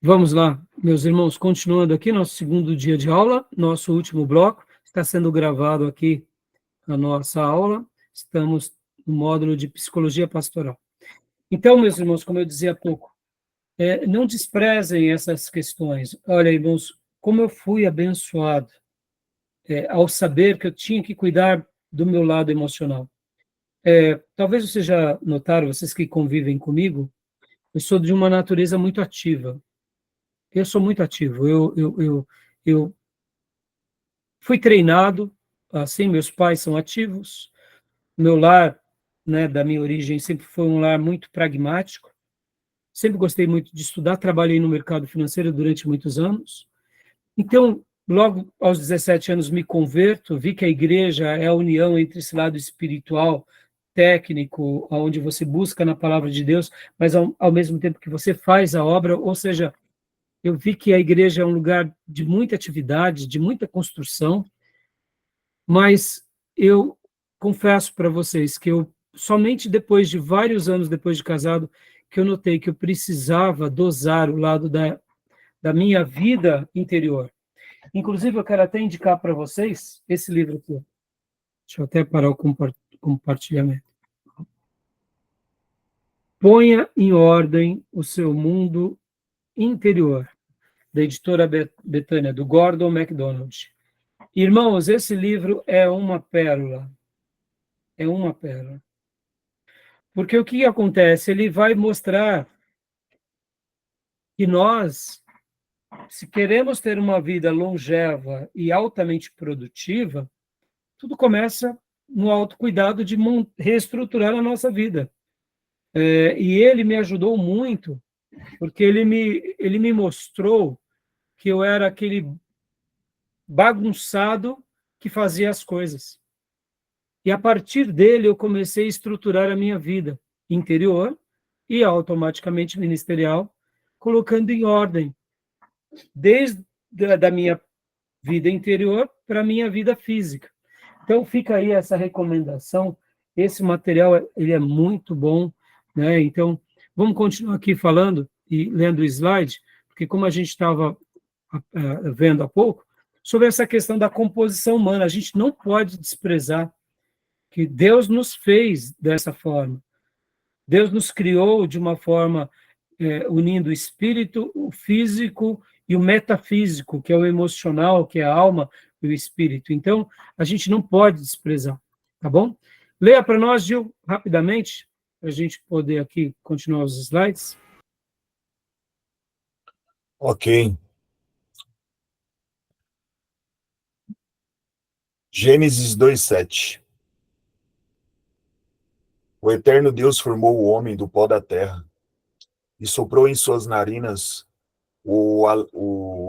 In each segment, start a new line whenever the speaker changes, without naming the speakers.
Vamos lá, meus irmãos, continuando aqui, nosso segundo dia de aula, nosso último bloco, está sendo gravado aqui a nossa aula, estamos no módulo de Psicologia Pastoral. Então, meus irmãos, como eu dizia há pouco, não desprezem essas questões. Olha, irmãos, como eu fui abençoado ao saber que eu tinha que cuidar do meu lado emocional. Talvez vocês já notaram, vocês que convivem comigo, eu sou de uma natureza muito ativa. Eu sou muito ativo. Eu fui treinado, assim, meus pais são ativos. Meu lar, né, da minha origem, sempre foi um lar muito pragmático. Sempre gostei muito de estudar, trabalhei no mercado financeiro durante muitos anos. Então, logo aos 17 anos me converto, vi que a igreja é a união entre esse lado espiritual, técnico, onde você busca na palavra de Deus, mas ao mesmo tempo que você faz a obra, ou seja, eu vi que a igreja é um lugar de muita atividade, de muita construção, mas eu confesso para vocês que eu, somente depois de vários anos depois de casado, que eu notei que eu precisava dosar o lado da minha vida interior. Inclusive, eu quero até indicar para vocês esse livro aqui. Deixa eu até parar o compartilhamento. Ponha em ordem o seu mundo interior, da editora Betânia, do Gordon MacDonald. Irmãos, esse livro é uma pérola. É uma pérola. Porque o que acontece? Ele vai mostrar que nós, se queremos ter uma vida longeva e altamente produtiva, tudo começa no autocuidado de reestruturar a nossa vida. E ele me ajudou muito, porque ele me mostrou que eu era aquele bagunçado que fazia as coisas. E a partir dele eu comecei a estruturar a minha vida interior e automaticamente ministerial, colocando em ordem, desde da minha vida interior para a minha vida física. Então fica aí essa recomendação, esse material ele é muito bom, né? Então vamos continuar aqui falando e lendo o slide, porque como a gente estava vendo há pouco, sobre essa questão da composição humana, a gente não pode desprezar que Deus nos fez dessa forma. Deus nos criou de uma forma unindo o espírito, o físico e o metafísico, que é o emocional, que é a alma e o espírito. Então, a gente não pode desprezar, tá bom? Leia para nós, Gil, rapidamente, para a gente poder aqui continuar os slides.
Ok. Gênesis 2:7. O eterno Deus formou o homem do pó da terra e soprou em suas narinas o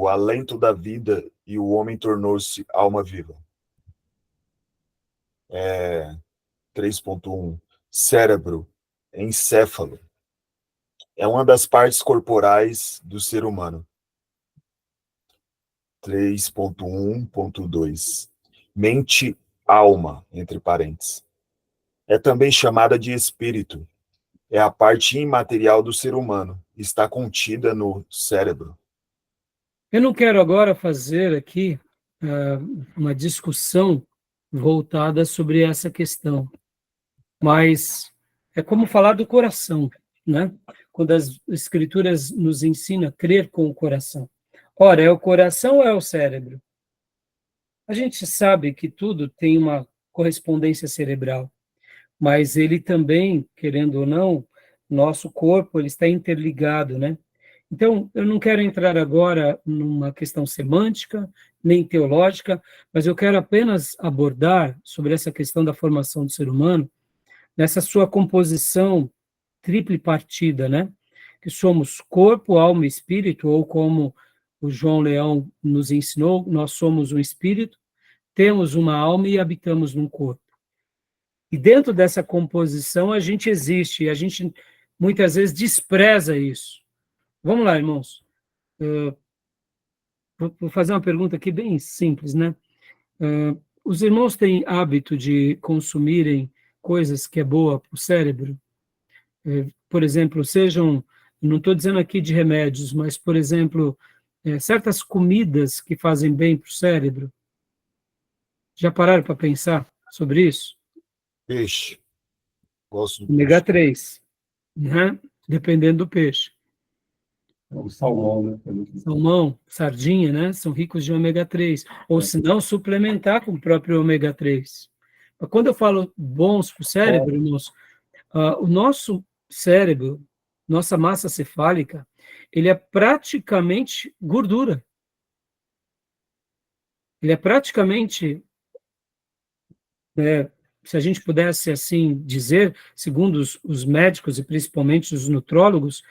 alento da vida, e o homem tornou-se alma viva. 3.1. Cérebro, encéfalo, é uma das partes corporais do ser humano. 3.1.2. Mente, alma, entre parênteses. É também chamada de espírito. É a parte imaterial do ser humano. Está contida no cérebro.
Eu não quero agora fazer aqui uma discussão voltada sobre essa questão, mas é como falar do coração, né? Quando as escrituras nos ensinam a crer com o coração. Ora, é o coração ou é o cérebro? A gente sabe que tudo tem uma correspondência cerebral, mas ele também, querendo ou não, nosso corpo ele está interligado, né? Então, eu não quero entrar agora numa questão semântica, nem teológica, mas eu quero apenas abordar sobre essa questão da formação do ser humano, nessa sua composição triplipartida, né? Que somos corpo, alma e espírito, ou como o João Leão nos ensinou, nós somos um espírito, temos uma alma e habitamos num corpo. E dentro dessa composição a gente existe, e a gente muitas vezes despreza isso. Vamos lá, irmãos. Vou fazer uma pergunta aqui bem simples, né? Os irmãos têm hábito de consumirem coisas que é boa para o cérebro? Por exemplo, sejam Eu não estou dizendo aqui de remédios, mas, por exemplo, certas comidas que fazem bem para o cérebro. Já pararam para pensar sobre isso?
Peixe. Gosto do
Ômega
peixe.
3, né? Dependendo do peixe.
O salmão, né?
Salmão, sardinha, né? São ricos de ômega 3. Ou se não, suplementar com o próprio ômega 3. Mas quando eu falo bons para o cérebro, irmãos, o nosso cérebro, nossa massa cefálica, ele é praticamente gordura. Ele é praticamente, se a gente pudesse assim dizer, segundo os médicos e principalmente os nutrólogos,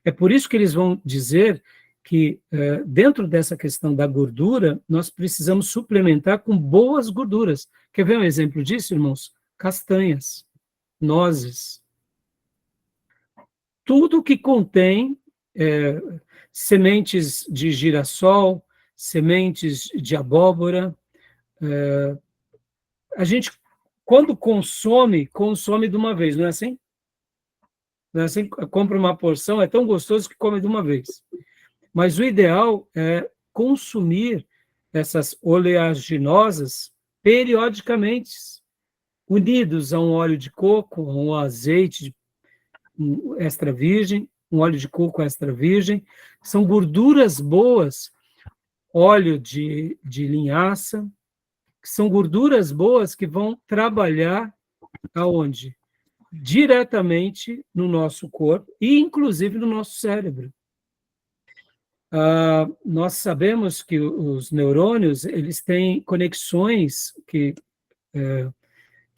é por isso que eles vão dizer que dentro dessa questão da gordura, nós precisamos suplementar com boas gorduras. Quer ver um exemplo disso, irmãos? Castanhas, nozes. Tudo que contém sementes de girassol, sementes de abóbora, a gente, quando consome de uma vez, não é assim? Não é assim? Compra uma porção, é tão gostoso que come de uma vez. Mas o ideal é consumir essas oleaginosas periodicamente, unidos a um óleo de coco, a um azeite extra virgem, um óleo de coco extra virgem. São gorduras boas, óleo de linhaça, que são gorduras boas que vão trabalhar aonde? Diretamente no nosso corpo e, inclusive, no nosso cérebro. Nós sabemos que os neurônios, eles têm conexões que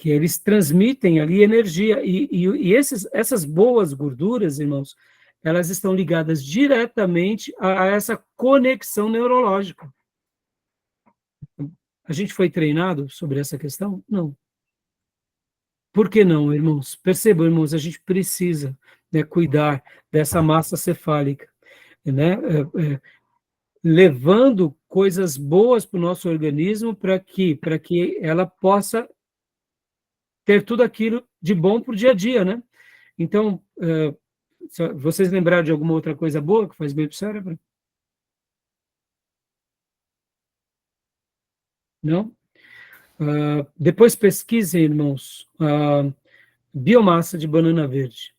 eles transmitem ali energia, e essas boas gorduras, irmãos, elas estão ligadas diretamente a essa conexão neurológica. A gente foi treinado sobre essa questão? Não. Por que não, irmãos? Percebam, irmãos, a gente precisa, né, cuidar dessa massa cefálica, né? Levando coisas boas para o nosso organismo para que ela possa ter tudo aquilo de bom para o dia a dia, né? Então, vocês lembraram de alguma outra coisa boa que faz bem para o cérebro? Não? Depois pesquisem, irmãos, biomassa de banana verde.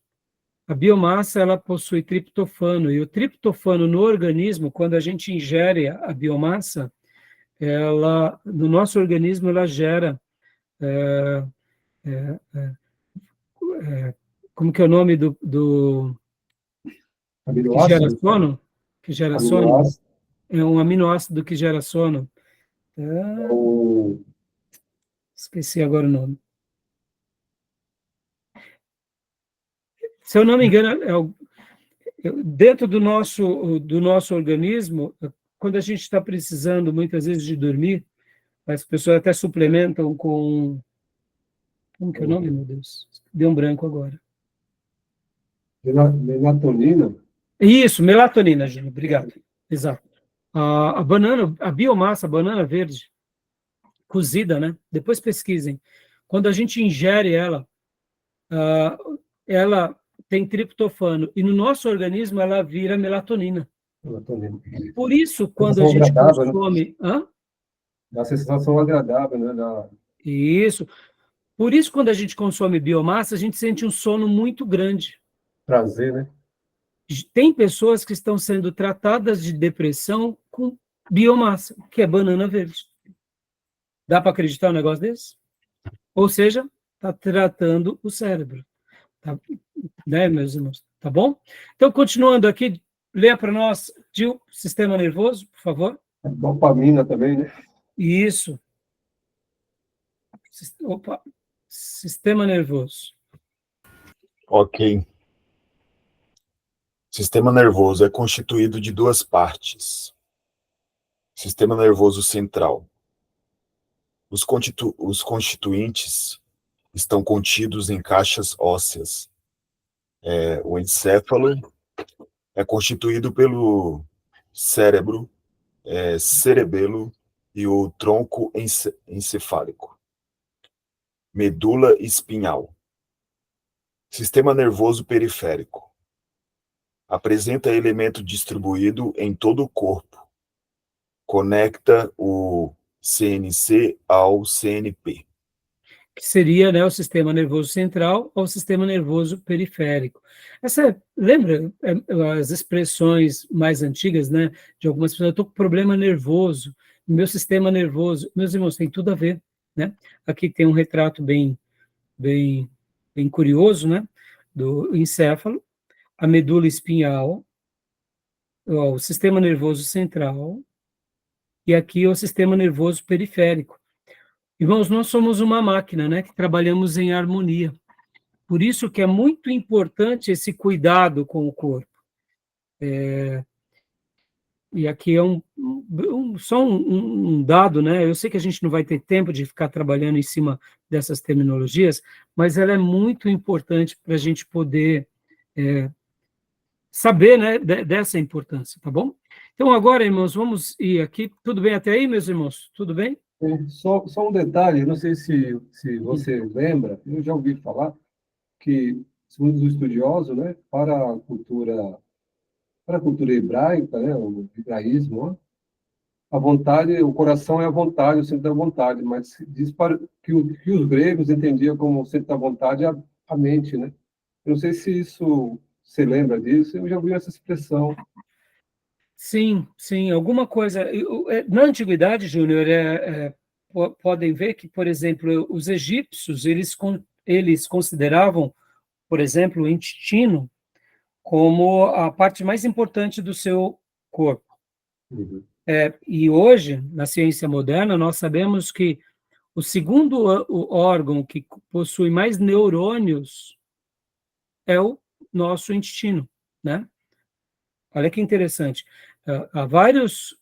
A biomassa, ela possui triptofano, e o triptofano no organismo, quando a gente ingere a biomassa, no nosso organismo, ela gera, como que é o nome do que gera sono? Que gera sono? É um aminoácido que gera sono. Esqueci agora o nome. Se eu não me engano, dentro do nosso organismo, quando a gente está precisando, muitas vezes, de dormir, as pessoas até suplementam com... Como que é o nome, meu Deus? Deu um branco agora.
Melatonina?
Isso, melatonina, Júlio, obrigado. Exato. A banana, a biomassa, a banana verde, cozida, né? Depois pesquisem. Quando a gente ingere ela, ela tem triptofano, e no nosso organismo ela vira melatonina. Por isso, quando a gente consome...
Né? Dá sensação agradável, né?
Isso. Por isso, quando a gente consome biomassa, a gente sente um sono muito grande.
Prazer, né?
Tem pessoas que estão sendo tratadas de depressão com biomassa, que é banana verde. Dá para acreditar um negócio desse? Ou seja, está tratando o cérebro. Tá, né, meus irmãos? Tá bom? Então, continuando aqui, leia para nós, Gil, sistema nervoso, por favor.
Dopamina também, né?
Isso. Opa. Sistema nervoso.
Ok. Sistema nervoso é constituído de duas partes. Sistema nervoso central. Os constituintes estão contidos em caixas ósseas. O encéfalo é constituído pelo cérebro, cerebelo e o tronco encefálico. Medula espinhal. Sistema nervoso periférico. Apresenta elemento distribuído em todo o corpo. Conecta o CNC ao CNP.
Que seria, né, o sistema nervoso central ao sistema nervoso periférico. Lembra as expressões mais antigas, né, de algumas pessoas? Eu estou com problema nervoso, meu sistema nervoso. Meus irmãos, tem tudo a ver, né? Aqui tem um retrato bem curioso, né, do encéfalo, a medula espinhal, o sistema nervoso central, e aqui o sistema nervoso periférico. Irmãos, nós somos uma máquina, né, que trabalhamos em harmonia. Por isso que é muito importante esse cuidado com o corpo. E aqui é só um dado, né? Eu sei que a gente não vai ter tempo de ficar trabalhando em cima dessas terminologias, mas ela é muito importante para a gente poder saber, né, dessa importância, tá bom? Então, agora, irmãos, vamos ir aqui. Tudo bem até aí, meus irmãos? Tudo bem?
Só um detalhe, não sei se você lembra, eu já ouvi falar que, segundo os estudiosos, né, para a cultura hebraica, né, o hebraísmo, né, a vontade, o coração é a vontade, o centro da vontade, mas diz que os gregos entendiam como o centro da vontade a mente, né? Eu não sei se isso você lembra disso, eu já ouvi essa expressão.
Sim, sim, alguma coisa. Na antiguidade, Júnior, podem ver que, por exemplo, os egípcios, eles consideravam, por exemplo, o intestino como a parte mais importante do seu corpo.
Uhum.
E hoje, na ciência moderna, nós sabemos que o segundo o órgão que possui mais neurônios é o nosso intestino, né? Olha que interessante. Há vários,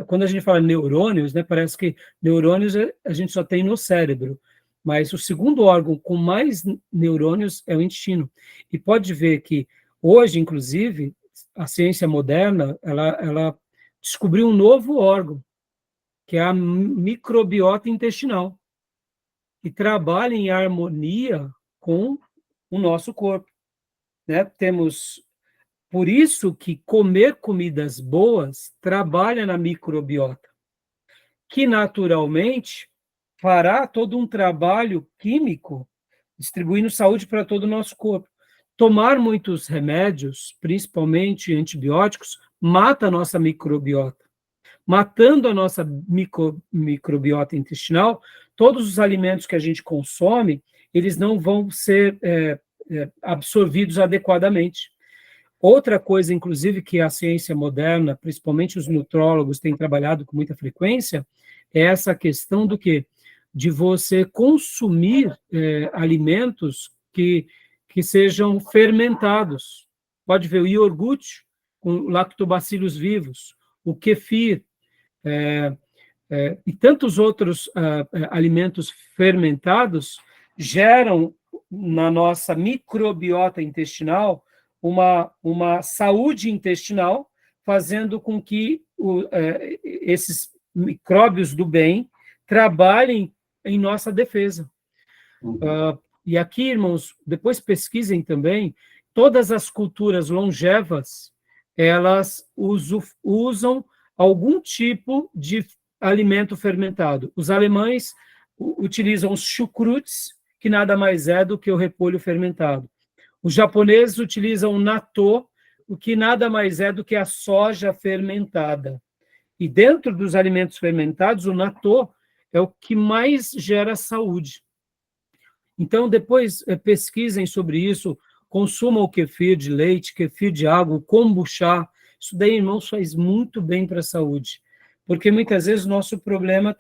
quando a gente fala neurônios, né, parece que neurônios a gente só tem no cérebro, mas o segundo órgão com mais neurônios é o intestino. E pode ver que hoje, inclusive, a ciência moderna, ela descobriu um novo órgão, que é a microbiota intestinal, que trabalha em harmonia com o nosso corpo, né? Por isso que comer comidas boas trabalha na microbiota, que naturalmente fará todo um trabalho químico distribuindo saúde para todo o nosso corpo. Tomar muitos remédios, principalmente antibióticos, mata a nossa microbiota. Matando a nossa microbiota intestinal, todos os alimentos que a gente consome, eles não vão ser absorvidos adequadamente. Outra coisa, inclusive, que a ciência moderna, principalmente os nutrólogos, têm trabalhado com muita frequência, é essa questão do quê? De você consumir alimentos que sejam fermentados. Pode ver o iogurte com lactobacilos vivos, o kefir, e tantos outros alimentos fermentados geram na nossa microbiota intestinal uma saúde intestinal, fazendo com que esses micróbios do bem trabalhem em nossa defesa.
Uhum.
E aqui, irmãos, depois pesquisem também, todas as culturas longevas, elas usam algum tipo de alimento fermentado. Os alemães utilizam os chucrutes, que nada mais é do que o repolho fermentado. Os japoneses utilizam o natto, o que nada mais é do que a soja fermentada. E dentro dos alimentos fermentados, o natto é o que mais gera saúde. Então, depois pesquisem sobre isso, consumam o kefir de leite, kefir de água, o kombucha. Isso daí, irmãos, faz muito bem para a saúde. Porque muitas vezes o nosso problema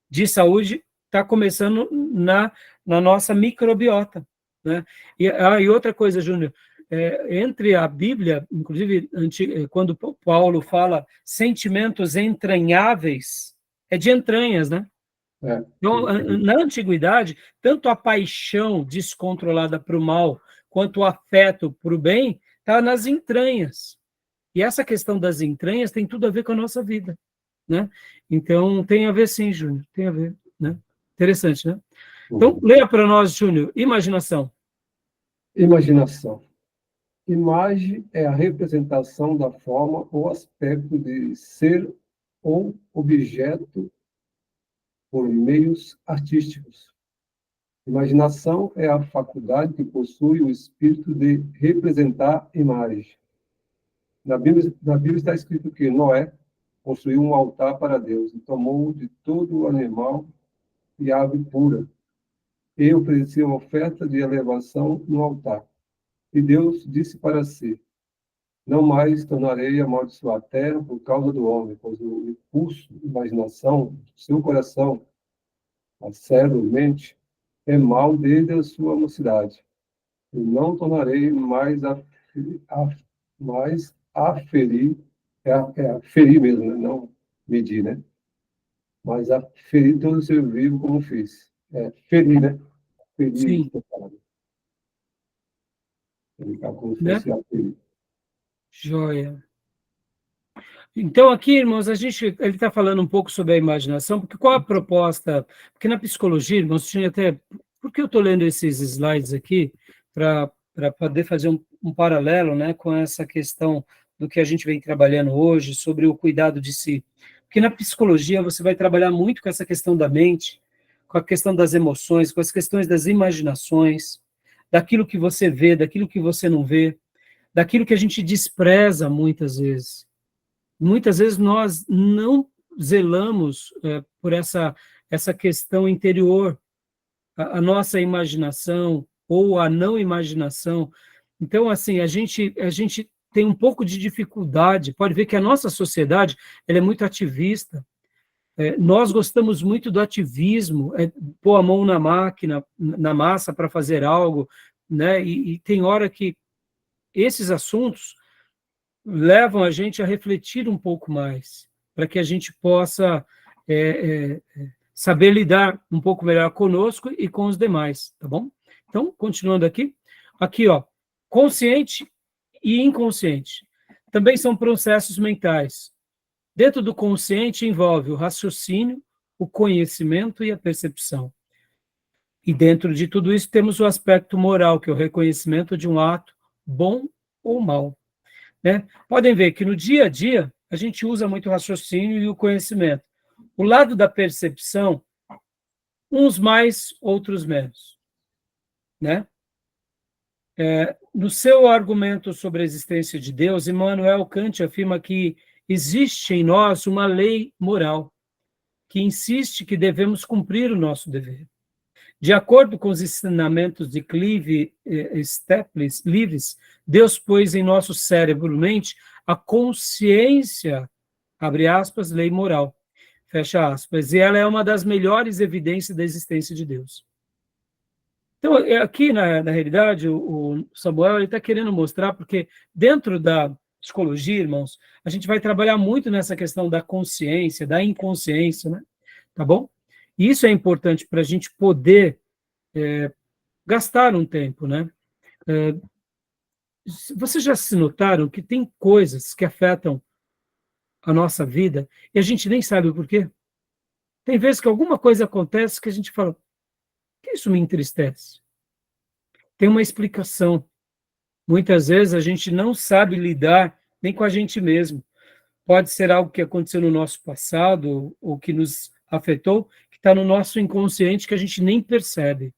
de saúde está começando na nossa microbiota, né? E outra coisa, Júnior, entre a Bíblia, inclusive, quando Paulo fala sentimentos entranháveis, é de entranhas, né? Então, na antiguidade, tanto a paixão descontrolada para o mal, quanto o afeto para o bem, está nas entranhas. E essa questão das entranhas tem tudo a ver com a nossa vida, né? Então, tem a ver sim, Júnior, tem a ver, né? Interessante, né? Então, leia para nós, Júnior, imaginação.
Imaginação. Imagem é a representação da forma ou aspecto de ser ou objeto por meios artísticos. Imaginação é a faculdade que possui o espírito de representar imagem. Na Bíblia está escrito que Noé construiu um altar para Deus e tomou de todo o animal e ave pura e ofereceu oferta de elevação no altar. E Deus disse para si: não mais tornarei a amaldiçoar a terra por causa do homem, pois o impulso, imaginação do seu coração, a cérebro, mente, é mau desde a sua mocidade. E não tornarei mais a ferir, é ferir mesmo, né? Não medir, né? Mas a ferir todo o ser vivo como fiz. É, ferir, né? Ferir,
Sim,
ele está como se
né?
fosse a ferir.
Joia. Então, aqui, irmãos, ele está falando um pouco sobre a imaginação, porque qual a proposta? Porque na psicologia, irmãos, tinha até. Por que eu estou lendo esses slides aqui? Para poder fazer um paralelo, né, com essa questão do que a gente vem trabalhando hoje, sobre o cuidado de si. Porque na psicologia você vai trabalhar muito com essa questão da mente, com a questão das emoções, com as questões das imaginações, daquilo que você vê, daquilo que você não vê, daquilo que a gente despreza muitas vezes. Muitas vezes nós não zelamos por essa questão interior, a nossa imaginação ou a não imaginação. Então, assim, a gente tem um pouco de dificuldade, pode ver que a nossa sociedade ela é muito ativista, nós gostamos muito do ativismo, pôr a mão na máquina, na massa para fazer algo, né? E tem hora que esses assuntos levam a gente a refletir um pouco mais, para que a gente possa saber lidar um pouco melhor conosco e com os demais, tá bom? Então, continuando aqui, ó, consciente e inconsciente. Também são processos mentais. Dentro do consciente envolve o raciocínio, o conhecimento e a percepção. E dentro de tudo isso temos o aspecto moral, que é o reconhecimento de um ato bom ou mal. Né? Podem ver que no dia a dia a gente usa muito o raciocínio e o conhecimento. O lado da percepção, uns mais, outros menos. Né? No seu argumento sobre a existência de Deus, Immanuel Kant afirma que existe em nós uma lei moral que insiste que devemos cumprir o nosso dever. De acordo com os ensinamentos de Clive Staples Leaves, Deus pôs em nosso cérebro-mente a consciência, abre aspas, lei moral, fecha aspas, e ela é uma das melhores evidências da existência de Deus. Então, aqui, na realidade, o Samuel está querendo mostrar, porque dentro da psicologia, irmãos, a gente vai trabalhar muito nessa questão da consciência, da inconsciência, né? Tá bom? E isso é importante para a gente poder gastar um tempo, né? Vocês já se notaram que tem coisas que afetam a nossa vida e a gente nem sabe o porquê? Tem vezes que alguma coisa acontece que a gente fala, que isso me entristece? Tem uma explicação. Muitas vezes a gente não sabe lidar nem com a gente mesmo. Pode ser algo que aconteceu no nosso passado ou que nos afetou, que está no nosso inconsciente que a gente nem percebe.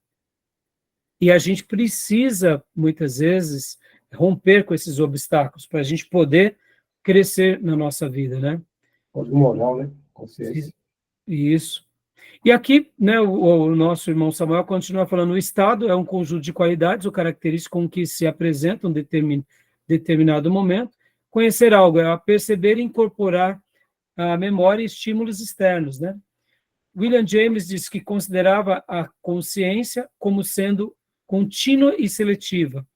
E a gente precisa, muitas vezes, romper com esses obstáculos para a gente poder crescer na nossa vida, né?
Código moral, né? Consciência.
Isso. E aqui, né, o nosso irmão Samuel continua falando, o Estado é um conjunto de qualidades ou características com que se apresenta um determinado momento. Conhecer algo é perceber e incorporar a memória e estímulos externos, né? William James disse que considerava a consciência como sendo contínua e seletiva.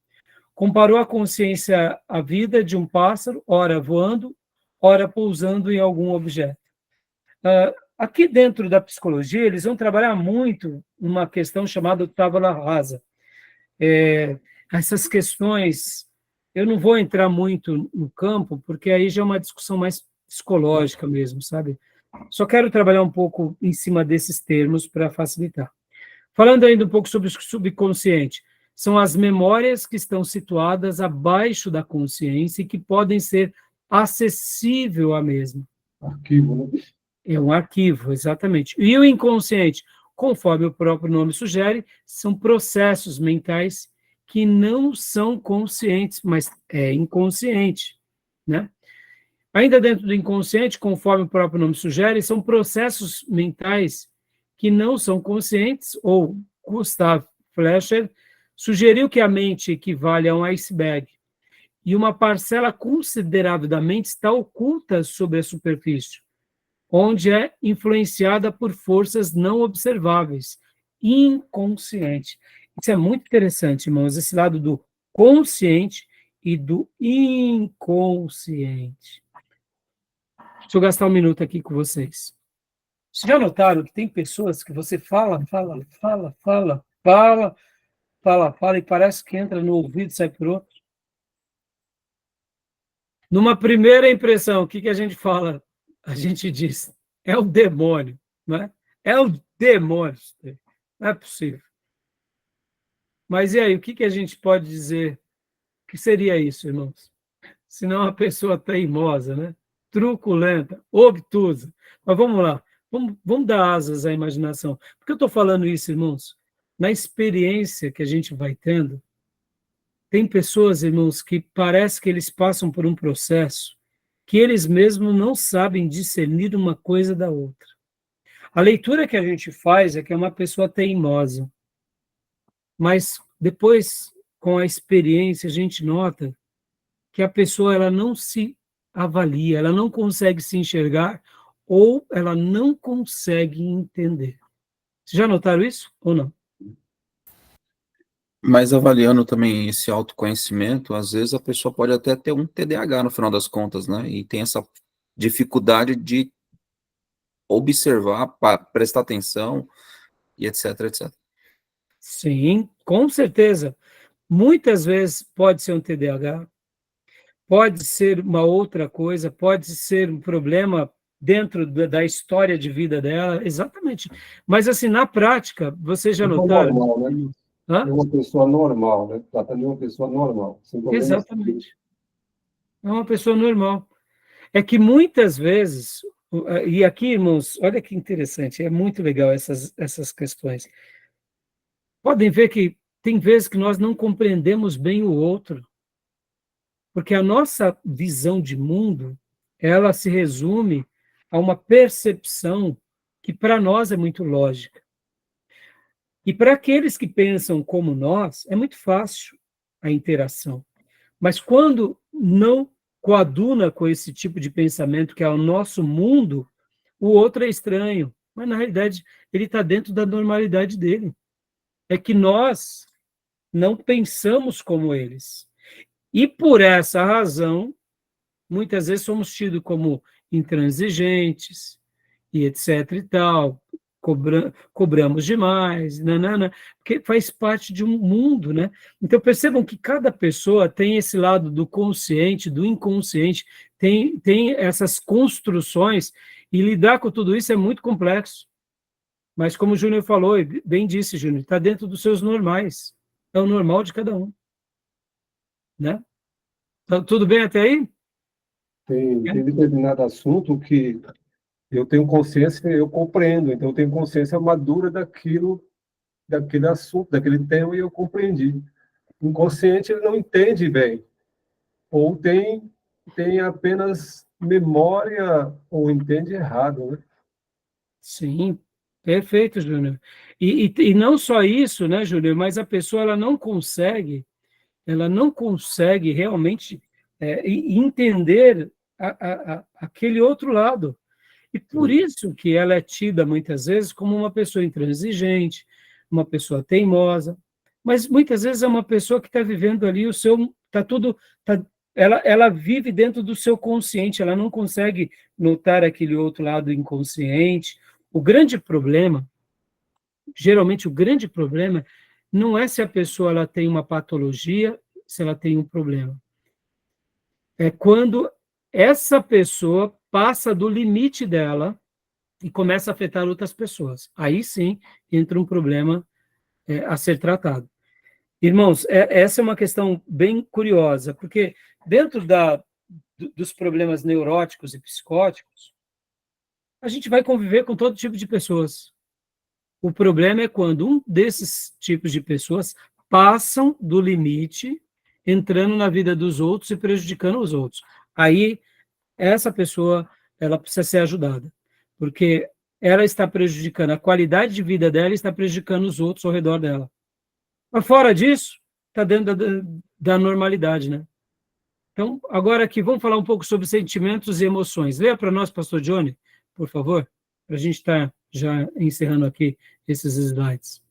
Comparou a consciência à vida de um pássaro, ora voando, ora pousando em algum objeto. Aqui dentro da psicologia, eles vão trabalhar muito uma questão chamada tábula rasa. Essas questões, eu não vou entrar muito no campo, porque aí já é uma discussão mais psicológica mesmo, sabe? Só quero trabalhar um pouco em cima desses termos para facilitar. Falando ainda um pouco sobre o subconsciente, são as memórias que estão situadas abaixo da consciência e que podem ser acessível à mesma.
Arquivo, né?
É um arquivo, exatamente. E o inconsciente, conforme o próprio nome sugere, são processos mentais que não são conscientes, mas é inconsciente, né? Ainda dentro do inconsciente, conforme o próprio nome sugere, são processos mentais que não são conscientes, ou Gustav Fleischer sugeriu que a mente equivale a um iceberg, e uma parcela considerável da mente está oculta sob a superfície, onde é influenciada por forças não observáveis, inconsciente. Isso é muito interessante, irmãos, esse lado do consciente e do inconsciente. Deixa eu gastar um minuto aqui com vocês. Vocês já notaram que tem pessoas que você fala, e parece que entra no ouvido e sai por outro? Numa primeira impressão, o que a gente fala? A gente diz, é o demônio, não é? É o demônio. Não é possível. Mas e aí, o que a gente pode dizer? O que seria isso, irmãos? Se não uma pessoa teimosa, né? Truculenta, obtusa. Mas vamos lá, vamos dar asas à imaginação. Por que eu estou falando isso, irmãos? Na experiência que a gente vai tendo, tem pessoas, irmãos, que parece que eles passam por um processo que eles mesmos não sabem discernir uma coisa da outra. A leitura que a gente faz é que é uma pessoa teimosa, mas depois, com a experiência, a gente nota que a pessoa ela não se avalia, ela não consegue se enxergar ou ela não consegue entender. Vocês já notaram isso ou não?
Mas avaliando também esse autoconhecimento, às vezes a pessoa pode até ter um TDAH no final das contas, né? E tem essa dificuldade de observar, prestar atenção e etc, etc.
Sim, com certeza. Muitas vezes pode ser um TDAH, pode ser uma outra coisa, pode ser um problema dentro da história de vida dela, exatamente. Mas, assim, na prática, vocês já notaram?
Normal, né?
Hã?
É uma pessoa normal, né? Tratando de uma pessoa normal. Sem problemas.
Exatamente. É uma pessoa normal. É que muitas vezes, e aqui, irmãos, olha que interessante, é muito legal essas questões. Podem ver que tem vezes que nós não compreendemos bem o outro, porque a nossa visão de mundo, ela se resume a uma percepção que para nós é muito lógica. E para aqueles que pensam como nós, é muito fácil a interação. Mas quando não coaduna com esse tipo de pensamento, que é o nosso mundo, o outro é estranho. Mas, na realidade, ele está dentro da normalidade dele. É que nós não pensamos como eles. E, por essa razão, muitas vezes somos tidos como intransigentes, e etc. e tal, cobramos demais, nanana, porque faz parte de um mundo, né? Então percebam que cada pessoa tem esse lado do consciente, do inconsciente, tem essas construções, e lidar com tudo isso é muito complexo. Mas como o Júnior falou, e bem disse, Júnior, está dentro dos seus normais, é o normal de cada um, né? Tá tudo bem até aí?
Tem determinado assunto que eu tenho consciência, eu compreendo, então eu tenho consciência madura daquele assunto, daquele tema, e eu compreendi. O inconsciente, ele não entende bem, ou tem apenas memória, ou entende errado, né?
Sim, perfeito, Júnior. E não só isso, né, Júnior, mas a pessoa ela não consegue realmente entender aquele outro lado. E por isso que ela é tida muitas vezes como uma pessoa intransigente, uma pessoa teimosa, mas muitas vezes é uma pessoa que está vivendo ali o seu, está tudo, ela vive dentro do seu consciente, ela não consegue notar aquele outro lado inconsciente. O grande problema, geralmente o grande problema, não é se a pessoa ela tem uma patologia, se ela tem um problema. É quando essa pessoa passa do limite dela e começa a afetar outras pessoas. Aí sim entra um problema a ser tratado. Irmãos, essa é uma questão bem curiosa, porque dentro dos problemas neuróticos e psicóticos, a gente vai conviver com todo tipo de pessoas. O problema é quando um desses tipos de pessoas passam do limite, entrando na vida dos outros e prejudicando os outros. Aí, essa pessoa, ela precisa ser ajudada, porque ela está prejudicando a qualidade de vida dela e está prejudicando os outros ao redor dela. Mas fora disso, está dentro da normalidade, né? Então, agora aqui, vamos falar um pouco sobre sentimentos e emoções. Leia para nós, pastor Johnny, por favor, para a gente estar já encerrando aqui esses slides.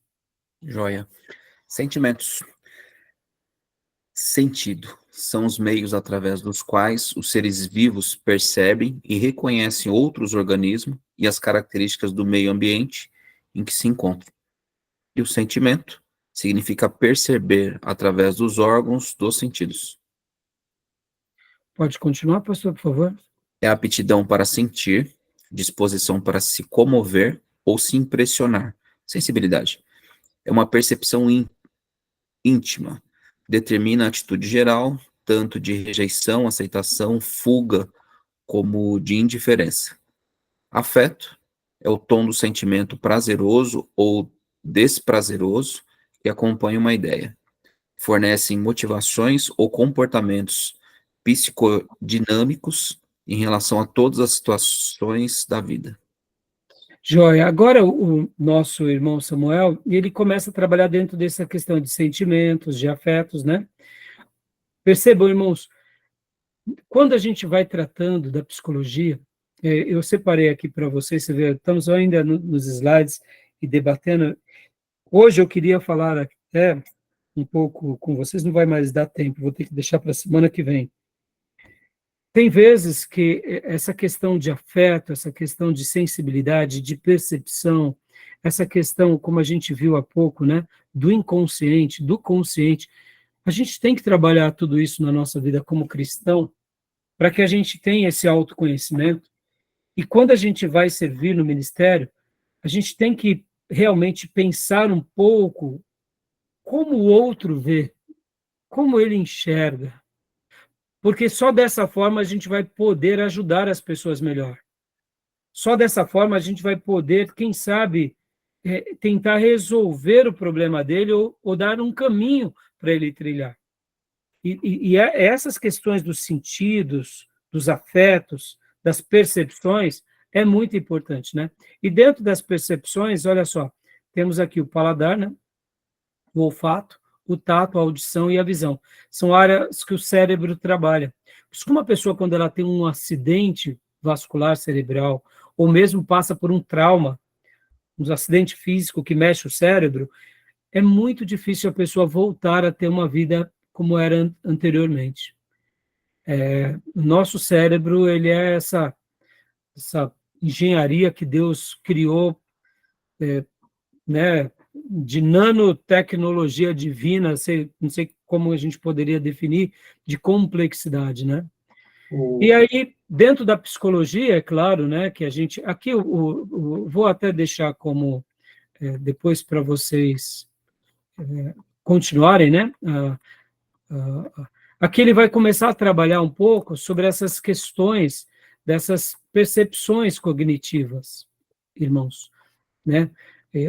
Joia. Sentimentos. Sentido são os meios através dos quais os seres vivos percebem e reconhecem outros organismos e as características do meio ambiente em que se encontram. E o sentimento significa perceber através dos órgãos dos sentidos.
Pode continuar, pastor, por favor?
É a aptidão para sentir, disposição para se comover ou se impressionar. Sensibilidade. É uma percepção íntima. Determina a atitude geral, tanto de rejeição, aceitação, fuga, como de indiferença. Afeto é o tom do sentimento prazeroso ou desprazeroso que acompanha uma ideia. Fornecem motivações ou comportamentos psicodinâmicos em relação a todas as situações da vida.
Joia. Agora o nosso irmão Samuel, ele começa a trabalhar dentro dessa questão de sentimentos, de afetos, né? Percebam, irmãos, quando a gente vai tratando da psicologia, eu separei aqui para vocês, você vê, estamos ainda nos slides e debatendo. Hoje eu queria falar até um pouco com vocês, não vai mais dar tempo, vou ter que deixar para a semana que vem. Tem vezes que essa questão de afeto, essa questão de sensibilidade, de percepção, essa questão, como a gente viu há pouco, né, do inconsciente, do consciente, a gente tem que trabalhar tudo isso na nossa vida como cristão, para que a gente tenha esse autoconhecimento. E quando a gente vai servir no ministério, a gente tem que realmente pensar um pouco como o outro vê, como ele enxerga. Porque só dessa forma a gente vai poder ajudar as pessoas melhor. Só dessa forma a gente vai poder, quem sabe, tentar resolver o problema dele ou dar um caminho para ele trilhar. E essas questões dos sentidos, dos afetos, das percepções, é muito importante, né? E dentro das percepções, olha só, temos aqui o paladar, né? O olfato, o tato, a audição e a visão. São áreas que o cérebro trabalha. Por isso que uma pessoa, quando ela tem um acidente vascular cerebral, ou mesmo passa por um trauma, um acidente físico que mexe o cérebro, é muito difícil a pessoa voltar a ter uma vida como era anteriormente. O nosso cérebro, ele é essa engenharia que Deus criou, né, de nanotecnologia divina, não sei como a gente poderia definir, de complexidade, né? E aí, dentro da psicologia, é claro, né, que a gente... Aqui, vou até deixar como... depois para vocês continuarem, né? Aqui ele vai começar a trabalhar um pouco sobre essas questões, dessas percepções cognitivas, irmãos, né?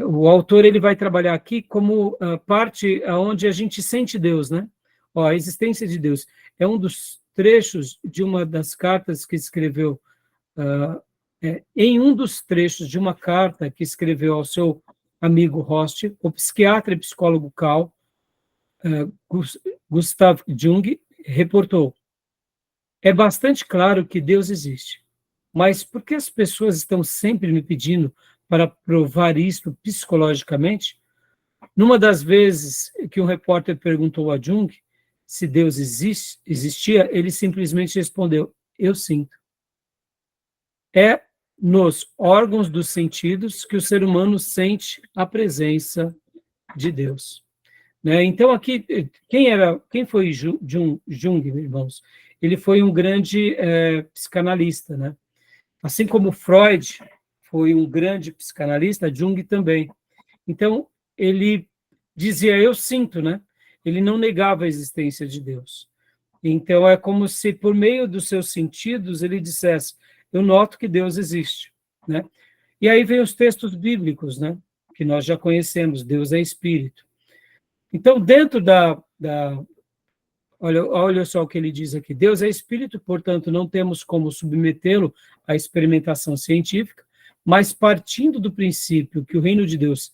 O autor ele vai trabalhar aqui como parte onde a gente sente Deus, né? A existência de Deus. É um dos trechos de uma das cartas que escreveu, em um dos trechos de uma carta que escreveu ao seu amigo Rost, o psiquiatra e psicólogo Carl Gustav Jung reportou: é bastante claro que Deus existe, mas por que as pessoas estão sempre me pedindo para provar isto psicologicamente? Numa das vezes que um repórter perguntou a Jung se Deus existia, ele simplesmente respondeu: eu sinto. É nos órgãos dos sentidos que o ser humano sente a presença de Deus. Né? Então, aqui, quem foi Jung, irmãos? Ele foi um grande psicanalista, né? Assim como Freud foi um grande psicanalista, Jung também. Então, ele dizia, eu sinto, né? ele não negava a existência de Deus. Então, é como se, por meio dos seus sentidos, ele dissesse, eu noto que Deus existe, né? E aí vem os textos bíblicos, né? Que nós já conhecemos, Deus é Espírito. Então, dentro olha só o que ele diz aqui, Deus é Espírito, portanto, não temos como submetê-lo à experimentação científica, mas partindo do princípio que o reino de Deus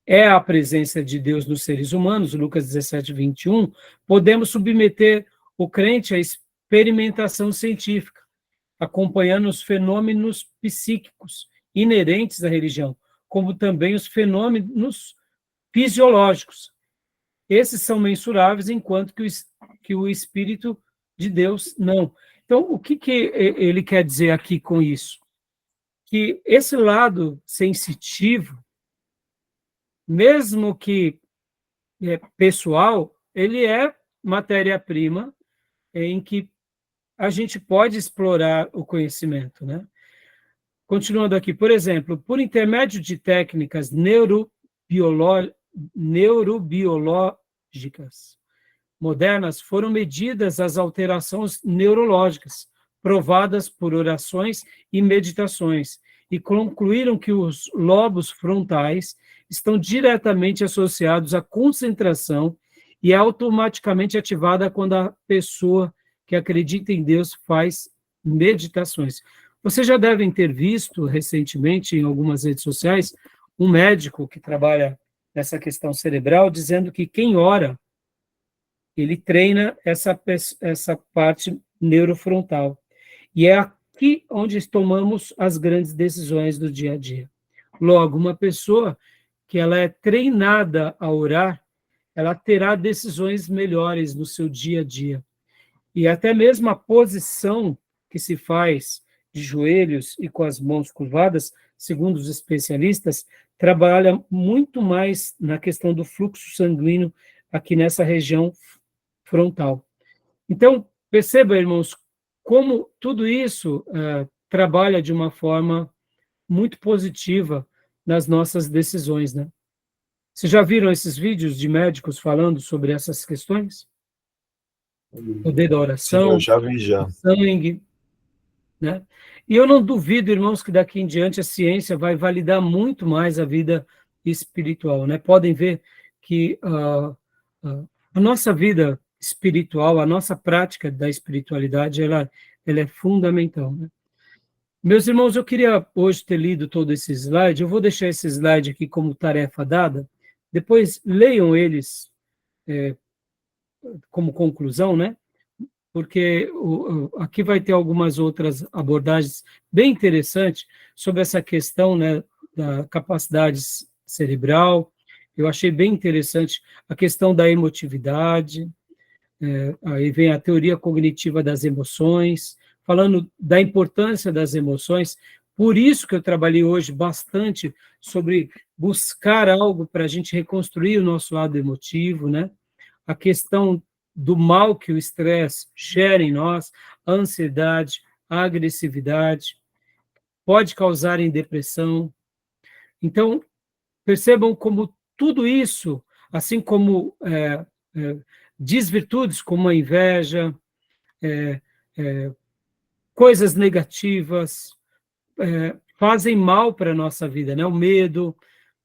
é a presença de Deus nos seres humanos, Lucas 17, 21, podemos submeter o crente à experimentação científica, acompanhando os fenômenos psíquicos inerentes à religião, como também os fenômenos fisiológicos. Esses são mensuráveis, enquanto que o Espírito de Deus não. Então, o que ele quer dizer aqui com isso? Que esse lado sensitivo, mesmo que pessoal, ele é matéria-prima em que a gente pode explorar o conhecimento, né? Continuando aqui, por exemplo, por intermédio de técnicas neurobiológicas modernas, foram medidas as alterações neurológicas, provadas por orações e meditações, e concluíram que os lobos frontais estão diretamente associados à concentração e é automaticamente ativada quando a pessoa que acredita em Deus faz meditações. Vocês já devem ter visto recentemente em algumas redes sociais um médico que trabalha nessa questão cerebral dizendo que quem ora, ele treina essa parte neurofrontal. E é aqui onde tomamos as grandes decisões do dia a dia. Logo, uma pessoa que ela é treinada a orar, ela terá decisões melhores no seu dia a dia. E até mesmo a posição que se faz de joelhos e com as mãos curvadas, segundo os especialistas, trabalha muito mais na questão do fluxo sanguíneo aqui nessa região frontal. Então, perceba, irmãos, como tudo isso trabalha de uma forma muito positiva nas nossas decisões, né? Vocês já viram esses vídeos de médicos falando sobre essas questões? O poder da oração,
eu já vi já.
sangue, né? E eu não duvido, irmãos, que daqui em diante a ciência vai validar muito mais a vida espiritual, né? Podem ver que a nossa vida espiritual, a nossa prática da espiritualidade, ela é fundamental, né? Meus irmãos, eu queria hoje ter lido todo esse slide, eu vou deixar esse slide aqui como tarefa dada, depois leiam eles como conclusão, né? Porque aqui vai ter algumas outras abordagens bem interessantes sobre essa questão, né, da capacidade cerebral. Eu achei bem interessante a questão da emotividade, aí vem a teoria cognitiva das emoções, falando da importância das emoções. Por isso que eu trabalhei hoje bastante sobre buscar algo para a gente reconstruir o nosso lado emotivo, né? A questão do mal que o estresse gera em nós, a ansiedade, a agressividade, pode causar em depressão. Então, percebam como tudo isso, assim como desvirtudes como a inveja, coisas negativas, fazem mal para a nossa vida, né? O medo,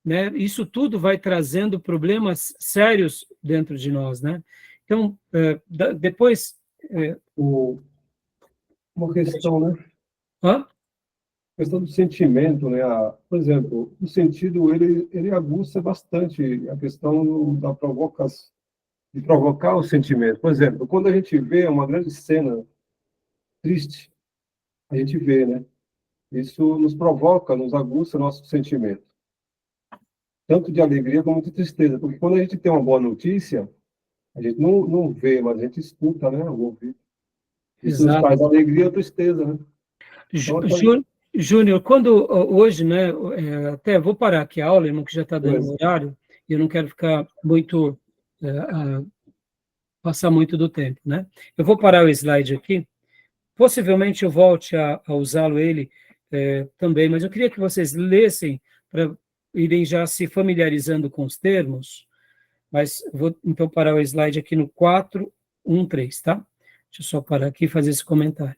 né? Isso tudo vai trazendo problemas sérios dentro de nós, né? Então, depois...
Uma questão, né?
Hã?
A questão do sentimento, né? Por exemplo, o sentido, ele aguça bastante a questão de provocar o sentimento. Por exemplo, quando a gente vê uma grande cena triste, a gente vê, né? Isso nos provoca, nos aguça nosso sentimento. Tanto de alegria como de tristeza. Porque quando a gente tem uma boa notícia, a gente não vê, mas a gente escuta, né? O ouvido. Isso nos traz alegria ou tristeza, né? Então,
Júnior, quando hoje, né? Até vou parar aqui a aula, irmão, que já está dando o horário, e eu não quero ficar muito... passar muito do tempo, né? Eu vou parar o slide aqui. Possivelmente eu volte a usá-lo ele também, mas eu queria que vocês lessem para irem já se familiarizando com os termos, Mas vou, então, parar o slide aqui no 413, tá? Deixa eu só parar aqui e fazer esse comentário.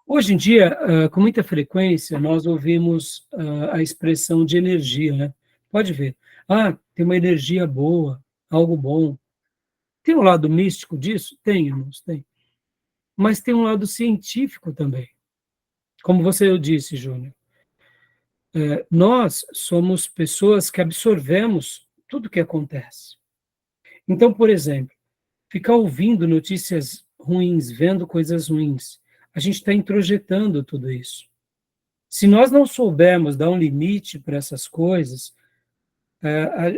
Hoje em dia, com muita frequência, nós ouvimos a expressão de energia, né? Pode ver. Tem uma energia boa, algo bom. Tem um lado místico disso? Tem, irmãos, tem. Mas tem um lado científico também. Como você disse, Júnior, nós somos pessoas que absorvemos tudo o que acontece. Então, por exemplo, ficar ouvindo notícias ruins, vendo coisas ruins, a gente está introjetando tudo isso. Se nós não soubermos dar um limite para essas coisas,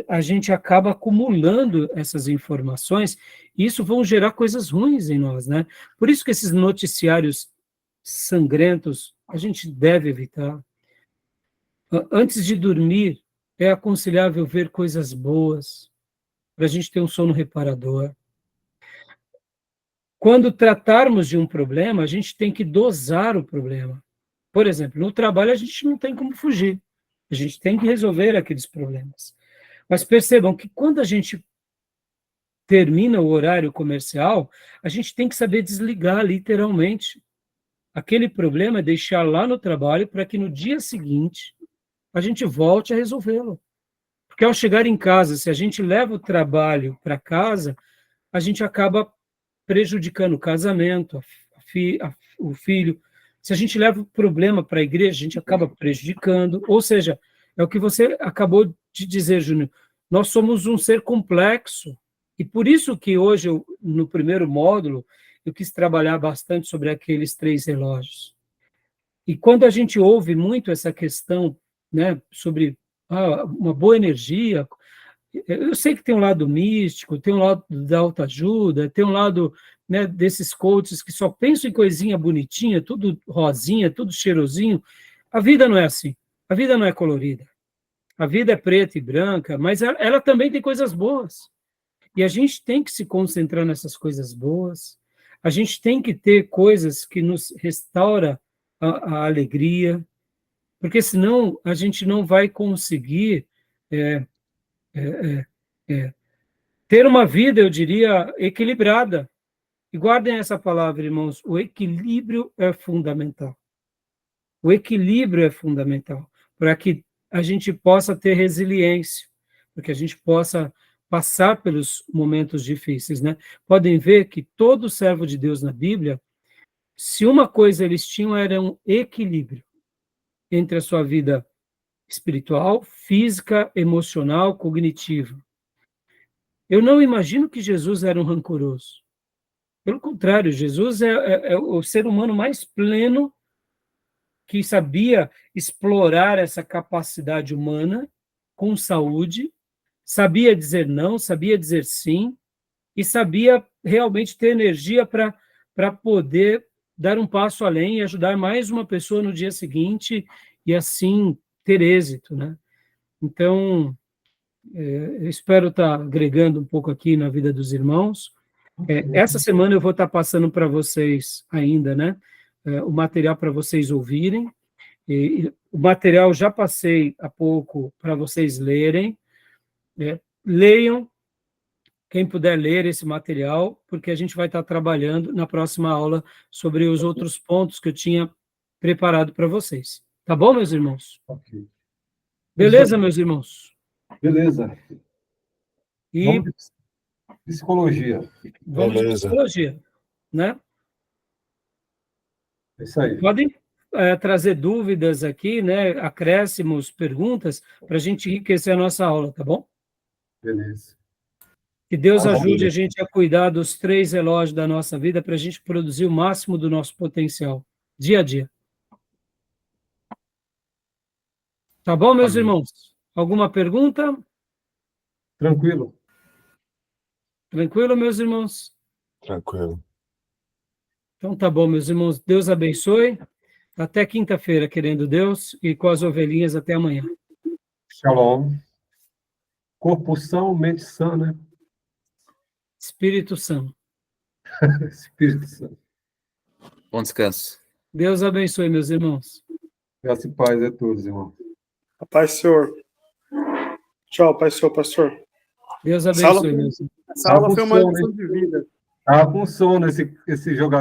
a gente acaba acumulando essas informações e isso vão gerar coisas ruins em nós, né? Por isso que esses noticiários sangrentos a gente deve evitar. Antes de dormir, é aconselhável ver coisas boas, para a gente ter um sono reparador. Quando tratarmos de um problema, a gente tem que dosar o problema. Por exemplo, no trabalho a gente não tem como fugir. A gente tem que resolver aqueles problemas. Mas percebam que quando a gente termina o horário comercial, a gente tem que saber desligar literalmente. Aquele problema é deixar lá no trabalho para que no dia seguinte a gente volte a resolvê-lo. Porque ao chegar em casa, se a gente leva o trabalho para casa, a gente acaba prejudicando o casamento, o filho. Se a gente leva o problema para a igreja, a gente acaba prejudicando. Ou seja, é o que você acabou de dizer, Júnior. Nós somos um ser complexo. E por isso que hoje, no primeiro módulo, eu quis trabalhar bastante sobre aqueles 3 relógios. E quando a gente ouve muito essa questão, né, sobre uma boa energia, eu sei que tem um lado místico, tem um lado da autoajuda, tem um lado, né, desses coaches que só pensam em coisinha bonitinha, tudo rosinha, tudo cheirosinho. A vida não é assim. A vida não é colorida. A vida é preta e branca, mas ela também tem coisas boas. E a gente tem que se concentrar nessas coisas boas. A gente tem que ter coisas que nos restauram a alegria, porque senão a gente não vai conseguir ter uma vida, eu diria, equilibrada. E guardem essa palavra, irmãos, o equilíbrio é fundamental. O equilíbrio é fundamental para que a gente possa ter resiliência, para que a gente possa passar pelos momentos difíceis, né? Podem ver que todo servo de Deus na Bíblia, se uma coisa eles tinham era um equilíbrio entre a sua vida espiritual, física, emocional, cognitiva. Eu não imagino que Jesus era um rancoroso. Pelo contrário, Jesus é o ser humano mais pleno que sabia explorar essa capacidade humana com saúde, sabia dizer não, sabia dizer sim, e sabia realmente ter energia para poder dar um passo além e ajudar mais uma pessoa no dia seguinte e assim ter êxito, né? Então, eu espero estar agregando um pouco aqui na vida dos irmãos. Essa semana eu vou estar passando para vocês ainda, né, o material para vocês ouvirem. E o material já passei há pouco para vocês lerem. Leiam, quem puder ler esse material, porque a gente vai estar trabalhando na próxima aula sobre os outros pontos que eu tinha preparado para vocês. Tá bom, meus irmãos?
Ok.
Beleza, meus irmãos?
Beleza.
E
Vamos de psicologia.
vamos de
Beleza.
psicologia, né?
É isso aí.
Podem trazer dúvidas aqui, né? Acréscimos, perguntas, para a gente enriquecer a nossa aula, tá bom?
Beleza.
Que Deus
Maravilha.
ajude a gente a cuidar dos 3 relógios da nossa vida para a gente produzir o máximo do nosso potencial, dia a dia. Tá bom, meus
Amém.
irmãos? Alguma pergunta?
Tranquilo.
Tranquilo, meus irmãos?
Tranquilo.
Então tá bom, meus irmãos. Deus abençoe. Até quinta-feira, querendo Deus, e com as ovelhinhas até amanhã.
Shalom. Corpo são, mente sã, né?
Espírito Santo.
Espírito Santo.
Bom descanso.
Deus abençoe, meus irmãos.
Graça e paz a todos, irmão.
A paz, Senhor. Tchau, paz, Senhor, pastor.
Deus
Essa aula
abençoe,
foi-
meus irmãos.
Essa aula
Tava
foi
com
uma
sono,
lição de vida.
Tava com sono esse jogador.